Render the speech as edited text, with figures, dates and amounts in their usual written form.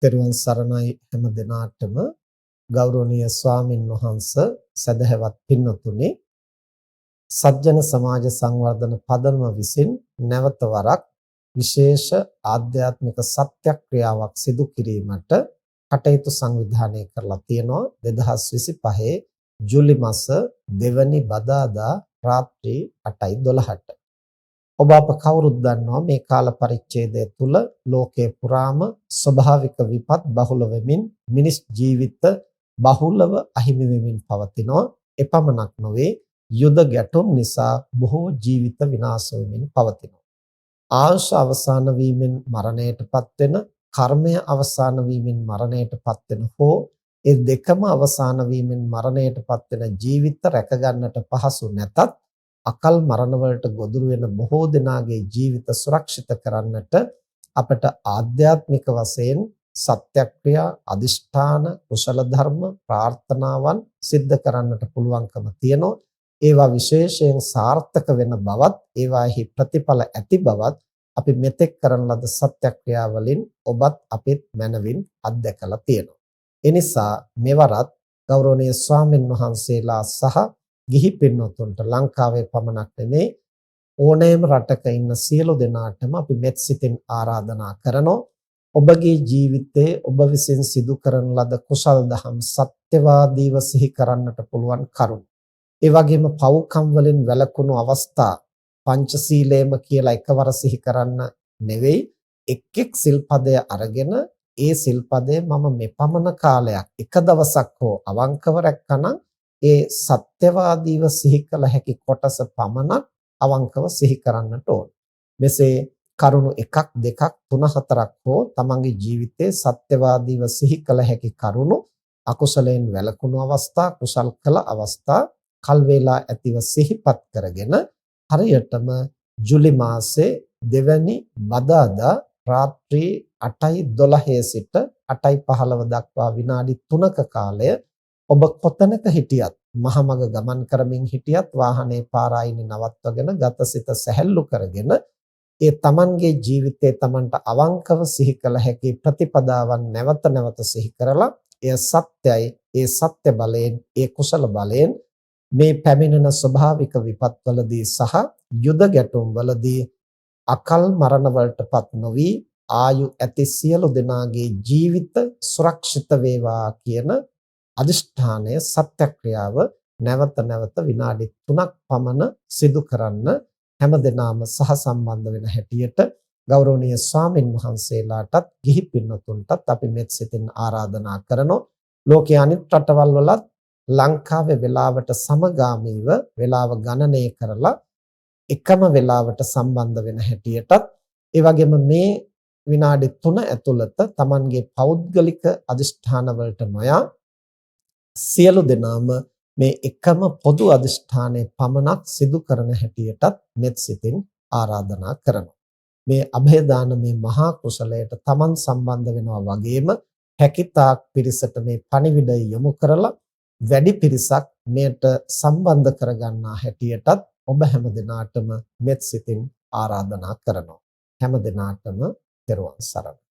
තෙරුවන් සරණයි හැම දිනාටම ගෞරවනීය ස්වාමින් වහන්සේ සදහවත් පින්වතුනි සජ්ජන සමාජ සංවර්ධන පදනම විසින් නැවත වරක් විශේෂ ආධ්‍යාත්මික සත්‍යක්‍රියාවක් සිදු කිරීමට කටයුතු සංවිධානය කරලා තියෙනවා 2025 ජූලි මාස 2 වෙනි බදාදා රාත්‍රී 8:12ට ඔබ අප කවුරුත් දන්නවා මේ කාල පරිච්ඡේදය තුල ලෝකේ පුරාම ස්වභාවික විපත් බහුල වෙමින් මිනිස් ජීවිත බහුලව අහිමි වෙමින් පවතිනවා. එපමණක් නොවේ යුද ගැටුම් නිසා බොහෝ ජීවිත විනාශ වෙමින් පවතිනවා. ආයුෂ අවසාන වීමෙන් මරණයටපත් වෙන, කර්මය අවසාන වීමෙන් මරණයටපත් වෙන හෝ ඒ දෙකම අවසාන වීමෙන් මරණයටපත් වෙන ජීවිත රැක ගන්නට පහසු නැතත් අකල් මරණ වලට ගොදුරු වෙන බොහෝ දෙනාගේ ජීවිත සුරක්ෂිත කරන්නට අපට ආධ්‍යාත්මික වශයෙන් සත්‍යක්‍රියා අදිෂ්ඨාන කුසල ධර්ම ප්‍රාර්ථනාවන් සිද්ධ කරන්නට පුළුවන්කම තියෙනවා. ඒවා විශේෂයෙන් සාර්ථක වෙන බවත් ඒවාෙහි ප්‍රතිඵල ඇති බවත් අපි මෙතෙක් කරන ලද සත්‍යක්‍රියා වලින් ඔබත් අපිත් මනවින් අත්දැකලා තියෙනවා. ඒ නිසා මෙවරත් ගෞරවනීය ස්වාමින් වහන්සේලා සහ ගිහි පින්වතුන්ට ලංකාවේ පමණක් නෙමේ ඕනෑම රටක ඉන්න සියලු දෙනාටම අපි මෙත් සිතින් ආරාධනා කරනවා. ඔබගේ ජීවිතයේ ඔබ විසින් සිදු කරන ලද කුසල් දහම් සත්‍යවාදීව සිහි කරන්නට පුළුවන් කරුණු. ඒ වගේම පව්කම් වලින් වැළකුණු අවස්ථා පංචශීලයේම කියලා එකවර සිහි කරන්න නෙවෙයි, එක් එක් සිල්පදය අරගෙන ඒ සිල්පදය මම මෙපමණ කාලයක් එක දවසක් හෝ අවංකව රැක්කනම් ඒ සත්‍යවාදීව සිහි කළ හැකි කොටස පමණක් අවංකව සිහි කරන්නට ඕන. මෙසේ කරුණු 1 2 3 4ක් හෝ තමන්ගේ ජීවිතයේ සත්‍යවාදීව සිහි කළ හැකි කරුණු අකුසලයෙන් වැළකුණු අවස්ථා, කුසල් කළ අවස්ථා කල් වේලා ඇතිව සිහිපත් කරගෙන හරියටම ජූලි මාසේ 2 වෙනි බදාදා රාත්‍රී 8:12 සිට 8:15 දක්වා විනාඩි 3ක කාලය ඔබ කොතැනක හිටියත්, මහමග ගමන් කරමින් හිටියත්, වාහනේ පාර අයිනේ නවත්වගෙන ගතසිත සැහැල්ලු කරගෙන ඒ තමන්ගේ ජීවිතයේ තමන්ට අවංකව සිහි කළ හැකි ප්‍රතිපදාවන් නැවත නැවත සිහි කරලා එය සත්‍යයි, ඒ සත්‍ය බලයෙන්, ඒ කුසල බලයෙන් මේ පැමිණෙන ස්වභාවික විපත්වලදී සහ යුද ගැටුම්වලදී අකල් මරණ වලටපත් නොවි ආයු ඇති සියලු දෙනාගේ ජීවිත සුරක්ෂිත වේවා කියන අදිෂ්ඨානය සත්‍යක්‍රියාව නැවත නැවත විනාඩි 3ක් පමණ සිදු කරන්න හැමදෙනාම සහසම්බන්ධ වෙන හැටියට ගෞරවනීය ස්වාමින් වහන්සේලාටත් ගිහි පින්වතුන්ටත් අපි මෙත් සිතින් ආරාධනා කරනවා. ලෝකයේ අනිත් රටවල් වලත් ලංකාවේ වේලාවට සමගාමීව වේලාව ගණනය කරලා එකම වේලාවට සම්බන්ධ වෙන හැටියටත් ඒ වගේම මේ විනාඩි 3 ඇතුළත Tamanගේ පෞද්ගලික අදිෂ්ඨාන වලට නොයා සියලු දෙනාම මේ එකම පොදු අදිෂ්ඨානයේ පමණක් සිදු කරන හැටියටත් මෙත් සිතින් ආරාධනා කරනවා. මේ අභය දානමේ මහා කුසලයට Taman සම්බන්ධ වෙනවා වගේම හැකිතාක් පිරිසට මේ පණිවිඩය යොමු කරලා වැඩි පිරිසක් මෙයට සම්බන්ධ කරගන්නා හැටියටත් ඔබ හැම දිනාටම මෙත් සිතින් ආරාධනා කරනවා. හැම දිනාටම තෙරුවන් සරණයි.